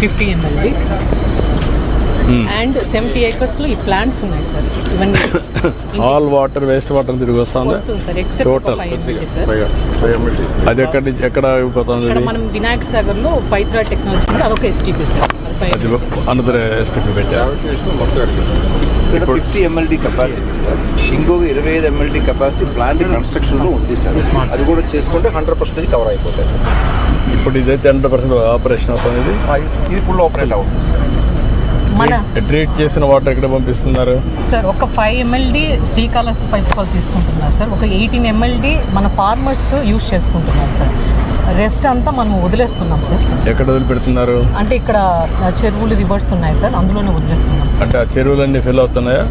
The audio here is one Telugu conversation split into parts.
50 ml అండ్ 70 acres లో ఈ ప్లాంట్స్ ఉన్నాయి సార్. ఇవన్నీ ఆల్ వాటర్ వేస్ట్ వాటర్ తిరిగి వస్తుంది సార్, ఎక్సెప్ట్ 5 ml సార్. అది ఎక్కడ అయిపోతుంది? ఇక్కడ మనం వినాయక సాగర్ లో పైత్రా టెక్నాలజీ కూడా అదొక STP సార్. అది అనదర్ STP పెట్టారు. ఇక్కడ 50 ml కెపాసిటీ సార్, ఇంకొక 25 ml కెపాసిటీ ప్లాంట్ కన్స్ట్రక్షన్లో ఉంది సార్. అది కూడా చేసుకుంటే 100% కవర్ అయిపోతాయి సార్. ఇప్పుడు ఇదైతే 100% ఆపరేషన్ అవుతుంది. ఇది ఫుల్ ఆపరేట్ అవుతుంది సార్. మన ట్రీట్ చేసిన వాటర్ ఎక్కడ పంపిస్తున్నారు సార్? ఒక 5 ml శ్రీకాళహస్తి పైప్స్ వాళ్ళు తీసుకుంటున్నారు సార్. ఒక 18 ml మన ఫార్మర్స్ యూజ్ చేసుకుంటున్నారు సార్. రెస్ట్ అంతా మనం వదిలేస్తున్నాం సార్. ఎక్కడ వదిలిపెడుతున్నారు అంటే ఇక్కడ చెరువులు, రివర్స్ ఉన్నాయి సార్, అందులోనే వదిలేస్తున్నాం సార్. అంటే ఆ చెరువులన్నీ ఫిల్ అవుతున్నాయా?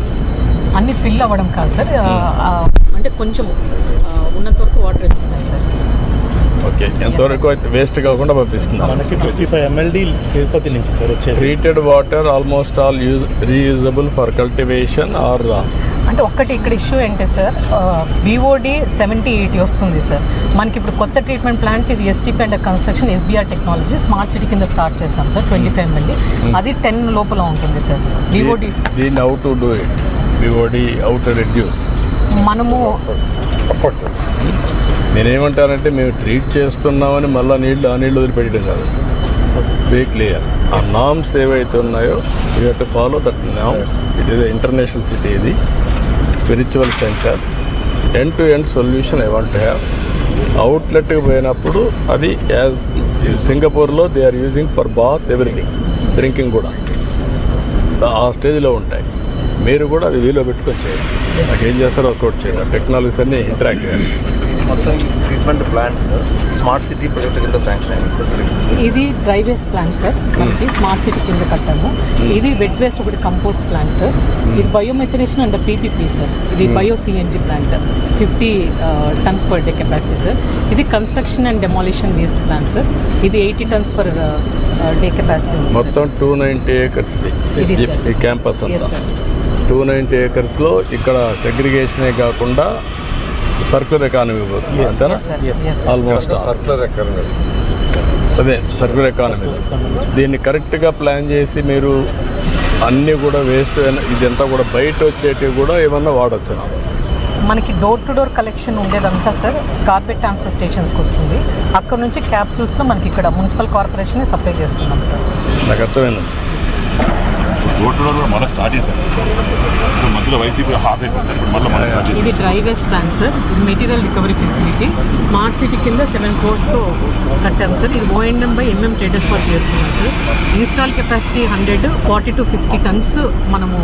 అన్ని ఫిల్ అవ్వడం కాదు సార్, అంటే కొంచెం ఉన్నంత వరకు వాటర్ వెళ్తున్నాయి సార్. ఓకే, ఎంతవరకు వేస్ట్ కాకుండా పంపిస్తున్నారు. మనకి 55 ml తిరుపతి నుంచి సార్ వచ్చేది. Treated water almost all reusable for cultivation or అంటే ఒక్కటి ఇక్కడ ఇష్యూ ఏంటి సార్, BOD 70-80 వస్తుంది సార్. మనకి ఇప్పుడు కొత్త ట్రీట్మెంట్ ప్లాంట్ ఇది STP and construction SBR technology smart city కింద స్టార్ట్ చేస్తాం సార్. 25 ml అది 10 లోపల ఉంటుంది సార్. BOD దీన్ని how to do it? BOD how to reduce? మనము నేనేమంటానంటే మేము ట్రీట్ చేస్తున్నామని మళ్ళీ ఆ నీళ్ళు వదిలిపెట్టడం కాదు. Be clear. ఆ నామ్స్ ఏవైతే ఉన్నాయో you have to follow that norms. It is international city, ఇది spiritual centre. End to end solution I want to have. అవుట్లెట్కి పోయినప్పుడు అది యాజ్ సింగపూర్లో they are using for bath everything, drinking కూడా ఆ స్టేజ్లో ఉంటాయి. మీరు కూడా అది వీలో పెట్టుకొచ్చేయండి. నాకు ఏం చేస్తారో వర్కౌట్ చేయండి. టెక్నాలజీస్ అన్నీ ఇంటరాక్ట్ చేయాలి. మొత్తం ఈ treatment plant sir smart city project కింద శాంక్షన్ అయింది. ఇది డ్రై వేస్ట్ ప్లాంట్ సార్, మనకి స్మార్ట్ సిటీ కింద కట్టాము. ఇది వెట్ వేస్ట్ ఒకటి కంపోస్ట్ ప్లాంట్ సార్. ఇది బయోమెథనేషన్ అండ్ PPP సార్. ఇది bio CNG plant 50 tons per day capacity sir. ఇది construction and demolition waste plant sir. ఇది 80 tons per day కెపాసిటీ. మొత్తం 290 acres ఈ క్యాంపస్ అంతా. 290 acresలో ఇక్కడ సెగ్రిగేషనే కాకుండా సర్క్యులర్ ఎకానమీ పోతుంది అంతేనా? Almost circular economy. అదే సర్క్యులర్ ఎకానమీ. దీన్ని కరెక్ట్గా ప్లాన్ చేసి మీరు అన్నీ కూడా వేస్ట్ ఇదంతా కూడా బయట వచ్చేటివి కూడా ఏమన్నా వాడచ్చు. మనకి డోర్ టు డోర్ కలెక్షన్ ఉండేదంతా సార్ కార్బెట్ ట్రాన్స్ఫర్ స్టేషన్స్కి వస్తుంది. అక్కడ నుంచి క్యాప్సూల్స్లో మనకి ఇక్కడ మున్సిపల్ కార్పొరేషన్ సప్లై చేస్తున్నాం సార్. నాకు అర్థమైంది. మళ్ళీ స్టార్ట్ చేశాను. మధ్యలో వైసీపీ ఆపేసాను. మళ్ళీ స్టార్ట్ చేశాను. ఇది డ్రై వేస్ట్ ప్లాంట్ సార్. ఇది material recovery facility smart city కింద 7 crores-తో కట్టాం సార్. ఇది O&M by MM traders work చేస్తున్నాం sir. Install capacity 100, 40 to 50 tons మనము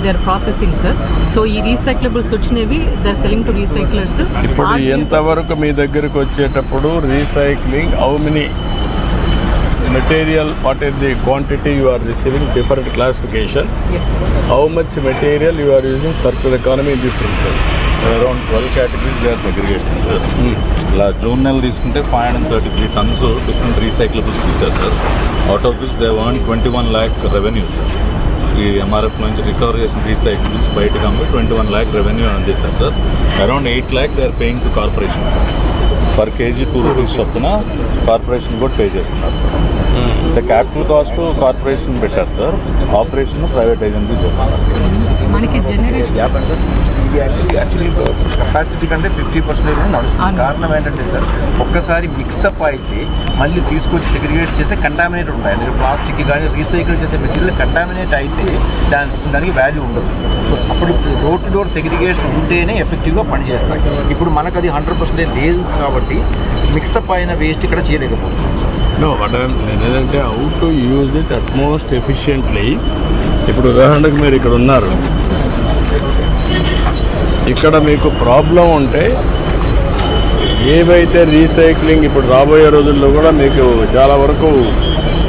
they are processing sir. So ఈ రీసైక్లబుల్స్ వచ్చినవి they are selling to recyclers. ఇప్పుడు ఎంతవరకు మీ దగ్గరకు వచ్చేటప్పుడు recycling how many material, what is the quantity you are receiving, different classification? Yes sir. How much material you are using circular economy in these things? Around 12 categories they are segregated sir. ఇలా జూన్ నెల తీసుకుంటే 533 tons డిఫరెంట్ రీసైక్లబుల్స్ తీశారు sir. Out of which they earn 21 lakh revenue sir. ఈ MRF నుంచి రికవర్ చేసిన రీసైక్లబుల్స్ బయటకు అమ్మి 21 lakh రెవెన్యూ అందిస్తారు sir. Around 8 lakh they are paying to corporation sir. Per KG 2 rupees చొప్పున కార్పొరేషన్ కూడా పే చేస్తున్నారు సార్. అంటే క్యాపిటల్ కాస్ట్ కార్పొరేషన్ పెట్టారు సార్, ఆపరేషన్ ప్రైవేట్ ఏజెన్సీ చేస్తున్నారు. మనకి జనరేషన్ యాక్చువల్లీ కెపాసిటీ కంటే 50% నడుస్తుంది. కారణం ఏంటంటే సార్ ఒక్కసారి మిక్సప్ అయితే మళ్ళీ తీసుకొచ్చి సెగ్రిగేట్ చేస్తే కంటామినేట్ ఉంటాయి. అందుకే ప్లాస్టిక్ కానీ రీసైకిల్ చేసే మెటీరియల్ కంటామినేట్ అయితే దానికి వాల్యూ ఉండదు. అప్పుడు డోర్ టు డోర్ సెగ్రిగేషన్ ఉంటేనే ఎఫెక్టివ్గా పనిచేస్తాయి. ఇప్పుడు మనకు అది 100% లేదు కాబట్టి మిక్సప్ అయిన వేస్ట్ ఇక్కడ చేయలేకపోతున్నాం sir. No, what I am ఏంటంటే how to use it utmost efficiently. ఇప్పుడు ఉదాహరణకు మీరు ఇక్కడ ఉన్నారు, ఇక్కడ మీకు ప్రాబ్లం ఉంటే ఏవైతే రీసైక్లింగ్ ఇప్పుడు రాబోయే రోజుల్లో కూడా మీకు చాలా వరకు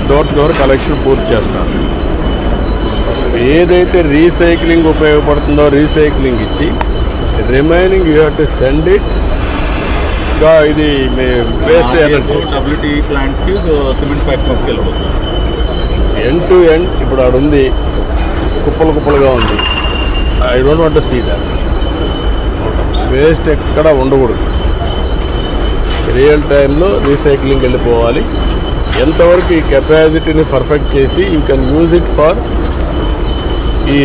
డోర్ టు డోర్ కలెక్షన్ పూర్తి చేస్తారు. ఏదైతే రీసైక్లింగ్ ఉపయోగపడుతుందో రీసైక్లింగ్ ఇచ్చి remaining you have to send it. ఇది వేస్ట్ స్టెబిలిటీ ప్లాంట్స్కి సిమెంట్ ఫ్యాక్టరీస్కి వెళ్ళిపోతుంది. ఎండ్ టు ఎండ్ ఇప్పుడు ఆడ ఉంది, కుప్పలుగా ఉంది. I don't want to see that. Waste ఎక్కడ ఉండకూడదు. రియల్ టైంలో రీసైక్లింగ్ వెళ్ళిపోవాలి. ఎంతవరకు ఈ కెపాసిటీని పర్ఫెక్ట్ చేసి you can use it for ఈ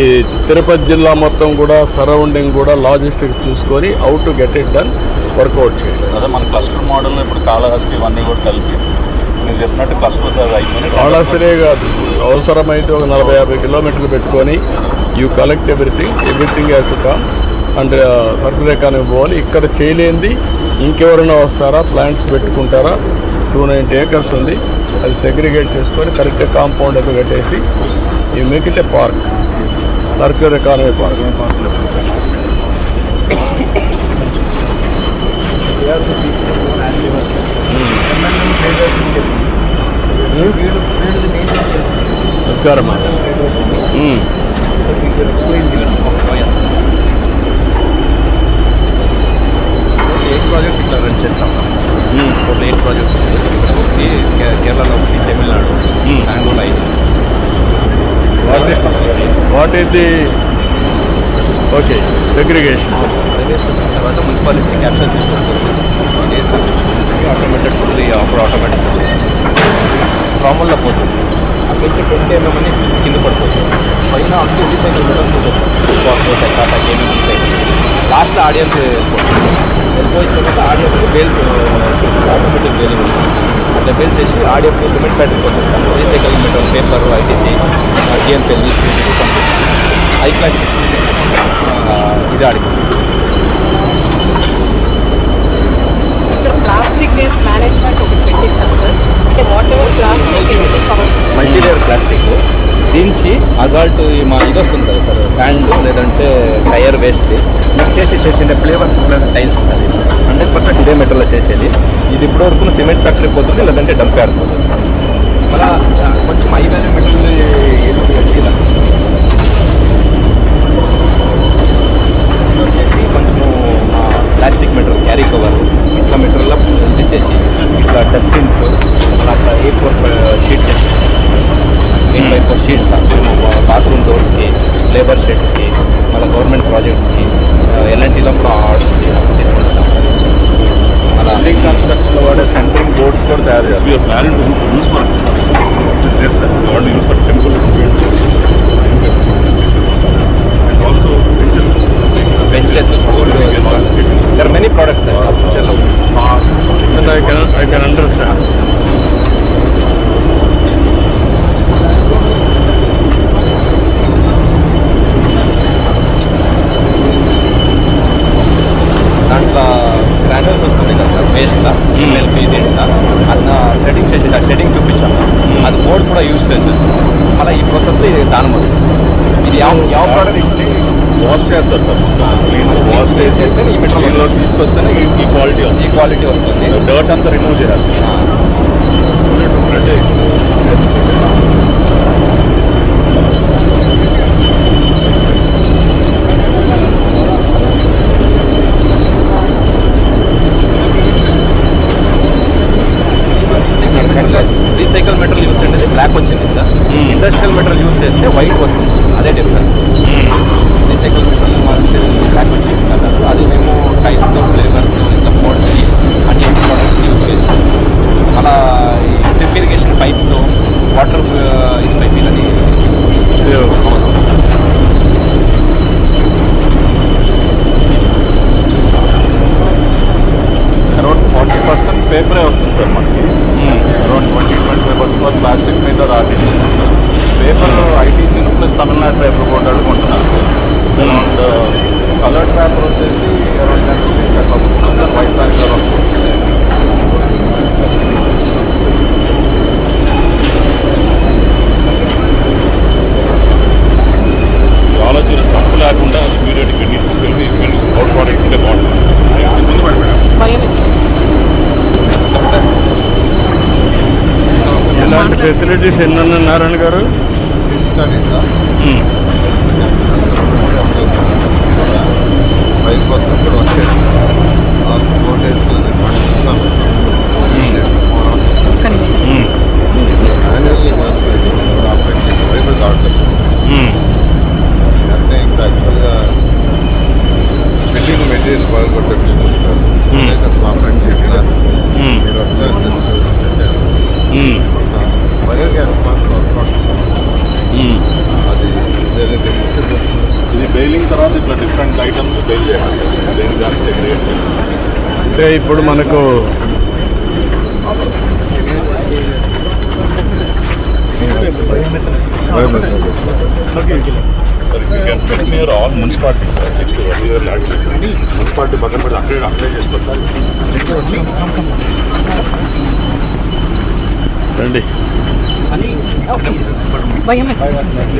తిరుపతి జిల్లా మొత్తం కూడా సరౌండింగ్ కూడా లాజిస్టిక్స్ చూసుకొని how to get it done work out చేయండి. అదే మన క్లస్టర్ మోడల్ ఇప్పుడు కాళహస్తి ఇవన్నీ కూడా కలిపి మీరు చెప్పినట్టు క్లస్టర్స్ అవి అయిపోయినాయి. కాళహస్తినే కాదు, అవసరమైతే ఒక 40-50 కిలోమీటర్లు పెట్టుకొని you collect everything has to come and circular economy పోవాలి. ఇక్కడ చేయలేంది ఇంకెవరైనా వస్తారా, ప్లాంట్స్ పెట్టుకుంటారా. 290 acres ఉంది, అది సెగ్రిగేట్ చేసుకొని కరెక్ట్గా కాంపౌండ్ అయితే కట్టేసి you make it A park, circular economy park. నమస్కారం అన్న. ప్రాజెక్ట్ ఇట్లా రన్ చేస్తాం. టోటల్ 8 ప్రాజెక్ట్స్ ఒకటి కేరళలో, ఒకటి Tamil Nadu, Bengaluru 5. What is the okay segregation? తర్వాత మున్సిపల్ నుంచి క్యాప్చర్ చేసుకుంటుంది. ఆటోమేటెడ్ ఫుల్లీ అప్పుడు ఆటోమేటిక్ ప్రాముల్లో పోతుంది. అక్కడ 20 mm అని కింద పడిపోతుంది. పైన అప్పుడు రీసైకిల్ కూడా టాటా ఏమేమి ఉంటాయి. లాస్ట్లో ఆడియన్స్ వెళ్ళిపోయిన తర్వాత ఆడియన్స్ బేల్ ఆటోమేటిక్ బేలింగ్ ఉంటుంది. అట్లా బేల్ చేసి ఆడియన్స్ సిమెంట్ ఫ్యాక్టరీ పంపిస్తాం. Recycle material, paper, ITC, TMPL high class ఇది ఆడిపోతుంది. ఇక్కడ ప్లాస్టిక్ వేస్ట్ మేనేజ్మెంట్ ఒకటి పెట్టించాం సార్. అంటే whatever plastic covers, multilayer plastic దించి అజాల్ట్ మా ఇది వస్తుంది కదా సార్, శాండ్ లేదంటే టైర్ వేస్ట్ మిక్స్ చేసి చేసిండే ఫ్లేవర్స్ టైల్స్ ఉంటుంది. 100% ఇదే మెటీరియల్ చేసేది. ఇది ఇప్పటివరకు సిమెంట్ ఫ్యాక్టరీ పోతుంది, లేదంటే డంప్ యార్డ్ పోతుంది. మళ్ళీ కొంచెం హై వాల్యూ మెటీరియల్ కొంచెం ప్లాస్టిక్ మెటీరియల్, క్యారీ కవర్ ఇట్లా మెటీరియల్ తీసేసి ఇట్లా డస్ట్బిన్స్ అట్లా A4 sheet 8x4 sheets bathroom డోర్స్కి, లేబర్ షెడ్స్కి, మళ్ళీ గవర్నమెంట్ ప్రాజెక్ట్స్కి, ఎల్ఎన్టీలో కూడా ఆర్డర్స్ తీసుకుంటాం. అలా బిల్డింగ్ కన్స్ట్రక్షన్లో వాడే సెంటరింగ్ బోర్డ్స్ కూడా తయారు చేస్తాం. We are planning to use for this, sir. We want to use for temple and also benches, there are many products there. And I can understand. దాంట్లో గ్రాన్యూల్స్ వస్తుంది కదా సార్, వేస్ట్ ఎల్పీ దీంట్లో అన్న సెట్టింగ్ చేసి సెట్టింగ్ చూపించాము. అది బోర్డ్ కూడా యూజ్ చేస్తుంది. మళ్ళీ ఈ ప్రాసెస్ ఇది దాని మొదలు ఇది ಯಾವ ప్రోడక్ట్ వాష్ చేస్తారు సార్. వాష్ చేసేస్తే ఈ మెటీరియల్లో తీసుకొస్తేనే ఈ క్వాలిటీ వస్తుంది. డర్ట్ అంతా రిమూవ్ చేస్తారు. రీసైకిల్ మెటీరియల్ యూస్ చేస్తే బ్లాక్ వచ్చింది కదా, ఇండస్ట్రియల్ మెటీరియల్ యూస్ చేస్తే వైట్ వస్తుంది. అదే డిఫరెన్స్. రీసైకిల్ మెటీరియల్ మార్చితే బ్లాక్ వచ్చింది కదా, అది మేము టైల్స్, ఫ్లేవర్స్, ఇంకా బోర్డ్స్ అన్ని ప్రోడక్ట్స్ యూస్ చేస్తాం. అలా డ్రిప్ ఇరిగేషన్ పైప్స్, వాటర్ ఇది పైపులని అరౌండ్ 40% పేపరే వస్తుంది సార్ మనకి. అరౌండ్ 20-25% ప్లాస్టిక్ మీద RTC paper, ITC plus Tamil Nadu paper board కొంటున్నారు. అరౌండ్ కలర్డ్ పేపర్ వచ్చేసి అరౌండ్ 10 వైట్ పేపర్ ఆలోచన తప్పు లేకుండా ఇమీడియట్గా తీసుకెళ్ళి అవుట్ ప్రోడక్ట్ ఉంటే బాగుంటుంది. భయం ఇలాంటి ఫెసిలిటీస్ ఎన్ని నారాయణ గారు? అంటే ఇంకా యాక్చువల్గా బిల్డింగ్ మెటీరియల్ బాగా కొట్టే బిజినెస్ సార్. మా ఫ్రెండ్స్ చెప్పినారు మీరు వస్తారు అది ఏదైతే ఇది బెయిలింగ్ తర్వాత ఇట్లా డిఫరెంట్ ఐటమ్స్ బెయిల్ చేయాలి సార్. దేని దాన్ని సెగ్రిగేట్ చేయాలి. అంటే ఇప్పుడు మనకు sir if you can pick me your all municipality sir next your lads municipality పక్కన పెట్టి అప్లై చేసుకోవాలి. రండి. బయోమెట్రిషన్ సార్.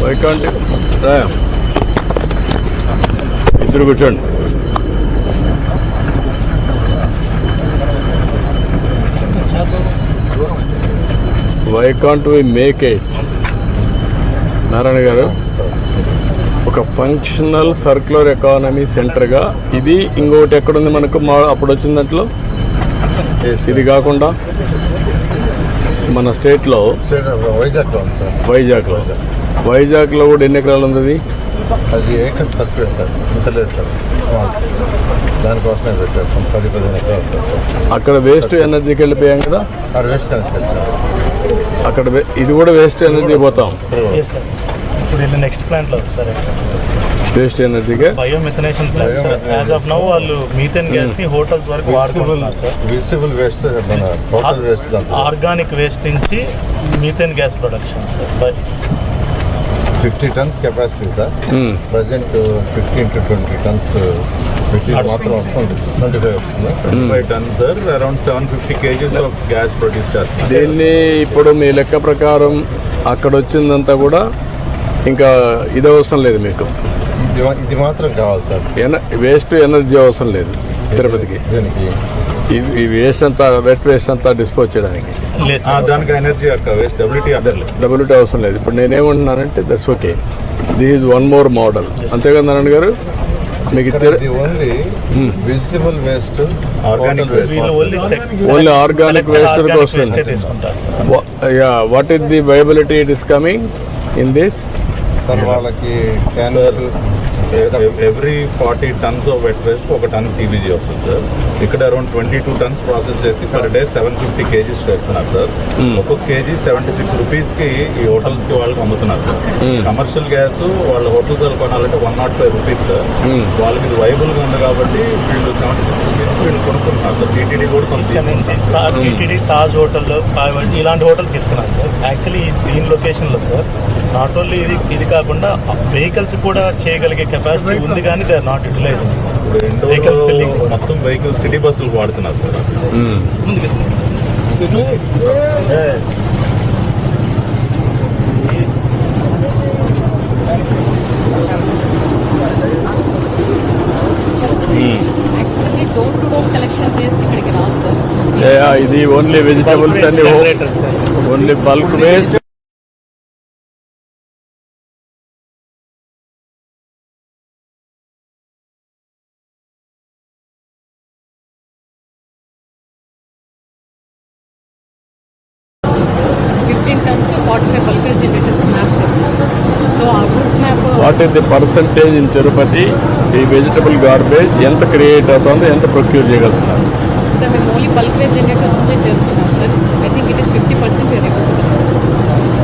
వైకాంట్ ఇద్దరు కూర్చోండి. Why can't we make it? Narayana garu, ఒక ఫంక్షనల్ సర్క్యులర్ ఎకానమీ సెంటర్గా ఇది ఇంకొకటి ఎక్కడుంది మనకు అప్పుడు వచ్చిన దాంట్లో? ఇది కాకుండా మన స్టేట్లో వైజాగ్లో ఉంది సార్. వైజాగ్లో కూడా ఎన్ని ఎకరాలు ఉంది అది? అది ఏకర్స్ తక్కువే సార్, ఇంత లేదు సార్, స్మాల్. దానికోసమే పెట్టేస్తాం 10-15 ఎకరాలు సార్. అక్కడ వేస్ట్ ఎనర్జీకి వెళ్ళిపోయాం కదా, అక్కడ వేస్ట్ అక్కడ ఇది కూడా వేస్ట్ ఎనర్జీ పోతాం. Yes sir. ఇప్పుడు వెళ్ళి నెక్స్ట్ ప్లాంట్లో సార్ వేస్ట్ ఎనర్జీగా biomethanation plant sir. As of now వాళ్ళు మీథేన్ గ్యాస్ ని హోటల్స్ వరకు వాడుకుంటున్నారు సార్. వెజిటబుల్ వేస్ట్ మన టోటల్ వేస్ట్ ఆర్గానిక్ వేస్ట్ నుంచి methane gas production sir. 50 tons capacity sir. Present 15 to 20 tons మాత్రం వస్తుంది. 25 వస్తుంది. 25 tons sir, around 750 kgs of gas produce చేస్తారు. దీన్ని ఇప్పుడు మీ లెక్క ప్రకారం అక్కడ వచ్చిందంతా కూడా ఇంకా ఇది అవసరం లేదు మీకు. ఇది మాత్రం కావాలి సార్. వేస్ట్ ఎనర్జీ అవసరం లేదు తిరుపతికి. దీనికి ఈ వేస్ట్ అంతా వేస్ట్ అంతా డిస్పోజ్ చేయడానికి దానికి ఎనర్జీ అక్క వేస్ట్ డబ్ల్యూటీ అదర్లేదు. డబ్ల్యూటీ అవసరం లేదు. ఇప్పుడు నేనేమంటున్నానంటే that's okay, this is one more model. అంతేగా నారాయణ గారు? మీకు only vegetable waste, organic waste, only organic waste వస్తుంది. What is the viability it is coming in this? వాళ్ళకి every 40 tons of wet waste 1 ton CBG వస్తుంది సార్. ఇక్కడ అరౌండ్ 22 tons ప్రాసెస్ చేసి పర్ డే 750 kgs చేస్తున్నారు సార్. ఒక్కొక్క కేజీ 76 రూపీస్కి ఈ హోటల్స్కి వాళ్ళకి అమ్ముతున్నారు సార్. కమర్షియల్ గ్యాస్ వాళ్ళ హోటల్స్ వాళ్ళు కొనాలంటే 105 రూపీస్ సార్. వాళ్ళకి ఇది వైబుల్గా ఉంది కాబట్టి వీళ్ళు 76 రూపీస్కి వీళ్ళు కొనుక్కుంటున్నారు సార్. టీటీడీ కూడా కొంత టీటీడీ తాజ్ హోటల్లో ఇలాంటి హోటల్స్కి ఇస్తున్నారు సార్. యాక్చువల్లీ దీని లొకేషన్లో సార్ నాట్ ఓన్లీ ఇది కాకుండా వెహికల్స్ కూడా చేయగలిగే కెపాసిటీ ఉంది, కానీ they are not utilising sir. Vehicles filling మొత్తం వెహికల్స్ సిటీ బస్సులు వాడుతున్నారు sir. Actually door to door collection waste ఇక్కడికి రాదు సార్. ఇది only vegetables and only bulk waste. What is the percentage in Tirupati ఈ వెజిటబుల్ గార్బేజ్ ఎంత క్రియేట్ అవుతుందో, ఎంత ప్రొక్యూర్ చేయగలుగుతున్నారు? సార్ మేము ఓన్లీ బల్క్ వేస్ట్ జనరేటర్స్ నుంచే చేస్తున్నాం sir. I think it is 50%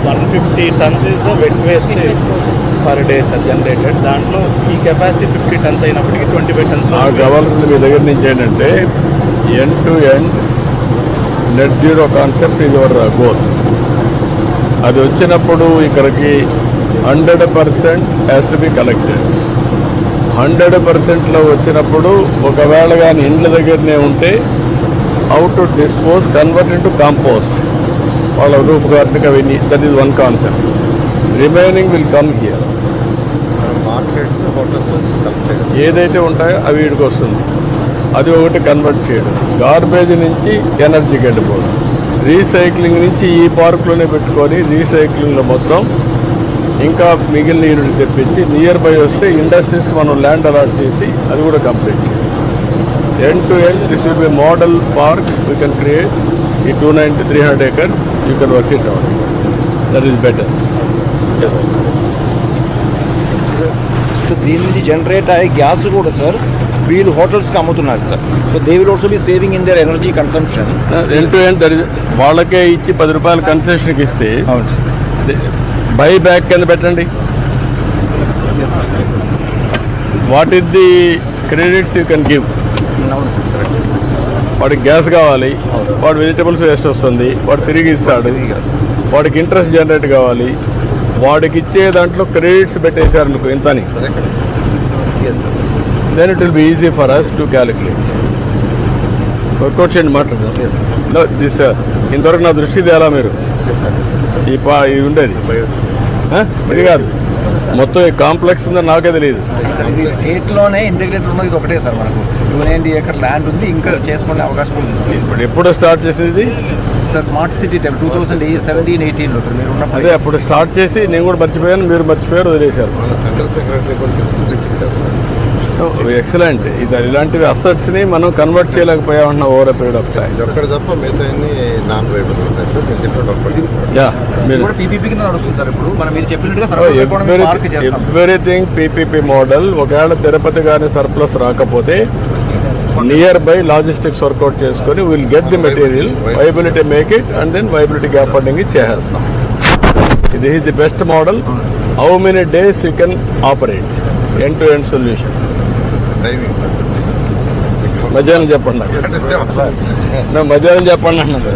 150 tons is the wet waste per day sir generated. దాంట్లో ఈ కెపాసిటీ 50 tons అయినప్పటికీ 25 tons కావాల్సింది మీ దగ్గర నుంచి ఏంటంటే end to end net zero concept ఇది యువర్ గోల్. అది వచ్చినప్పుడు ఇక్కడికి 100% హ్యాస్ టు బి కలెక్టెడ్. 100%లో వచ్చినప్పుడు ఒకవేళ కానీ ఇండ్ల దగ్గరనే ఉంటే how to dispose, convert into compost, వాళ్ళ రూఫ్ గార్డెన్కి అవన్నీ. That is one concept. Remaining will come here. Markets, hotels ఏదైతే ఉంటాయో అవి వీడికి వస్తుంది. అది ఒకటి కన్వర్ట్ చేయడం. గార్బేజ్ నుంచి ఎనర్జీకి వెళ్ళిపోవడం. రీసైక్లింగ్ నుంచి ఈ పార్క్లోనే పెట్టుకొని రీసైక్లింగ్లో మొత్తం ఇంకా మిగిలిన యూనిట్ తెప్పించి నియర్ బై వస్తే ఇండస్ట్రీస్కి మనం ల్యాండ్ అలాట్ చేసి అది కూడా కంప్లీట్ చేయాలి. End to end this will be model park we can create. ఈ 290-300 acres you can work it out. That is better. So దీని నుంచి జనరేట్ అయ్యే గ్యాస్ కూడా సార్ వీళ్ళు హోటల్స్కి అమ్ముతున్నారు sir. So they will also be saving in their energy consumption. End to end వాళ్ళకే ఇచ్చి 10 రూపాయలు కన్సెషన్కి ఇస్తే అవును బై బ్యాక్ కింద పెట్టండి. What is the credits you can give? వాడికి గ్యాస్ కావాలి, వాడు వెజిటబుల్స్ వేస్ట్ వస్తుంది, వాడు తిరిగి ఇస్తాడు, వాడికి ఇంట్రెస్ట్ జనరేట్ కావాలి, వాడికి ఇచ్చే దాంట్లో క్రెడిట్స్ పెట్టేశారు అనుకో ఇంతని, then it will be easy for us to calculate. Work out చేయండి మాట్లాడు. దిస్ ఇంతవరకు నా దృష్టి తేలా మీరు ఇది ఉండేది ఇది కాదు, మొత్తం ఈ కాంప్లెక్స్ ఉందని నాకే తెలియదు. ఇది స్టేట్లోనే ఇంటిగ్రేటెడ్ ఉన్నది ఇది ఒకటే సార్. మనకు 290 acre ల్యాండ్ ఉంది, ఇంకా చేసుకునే అవకాశం ఉంది. ఇప్పుడు ఎప్పుడు స్టార్ట్ చేసేది సార్ స్మార్ట్ సిటీ టైం 2017-18లో సార్ మీరు ఉన్న అదే అప్పుడు స్టార్ట్ చేసి నేను కూడా మర్చిపోయాను, మీరు మర్చిపోయారు, వదిలేశారు. మన సెంట్రల్ సెక్రటరీ కూడా తీసుకొచ్చి ఇచ్చారు సార్. ఎక్సలెంట్. ఇది ఇలాంటివి అసెట్స్ని మనం కన్వర్ట్ చేయలేకపోయామన్న over a period of time. ఇది ఒక్కటి తప్ప మిగతా అన్ని నాన్ వైబుల్ ఉంటాయి సార్. నేను చెప్పినట్టు ఒక్కటి యా మీరు కూడా పీపీపీ కింద నడుస్తుంది సార్. ఇప్పుడు మనం మీరు చెప్పినట్టుగా ఎవ్రీథింగ్ పీపీపీ మోడల్. ఒకవేళ తిరుపతి గారి సర్ప్లస్ రాకపోతే నియర్ బై లాజిస్టిక్స్ వర్కౌట్ చేసుకొని will get the material, viability make it and then viability gap funding చేసేస్తాం. ఇది is the best model. How many days you can operate end to end solution. Timing sir. మధ్యాహ్నం చెప్పండి నాకు. మధ్యాహ్నం చెప్పండి అన్నది.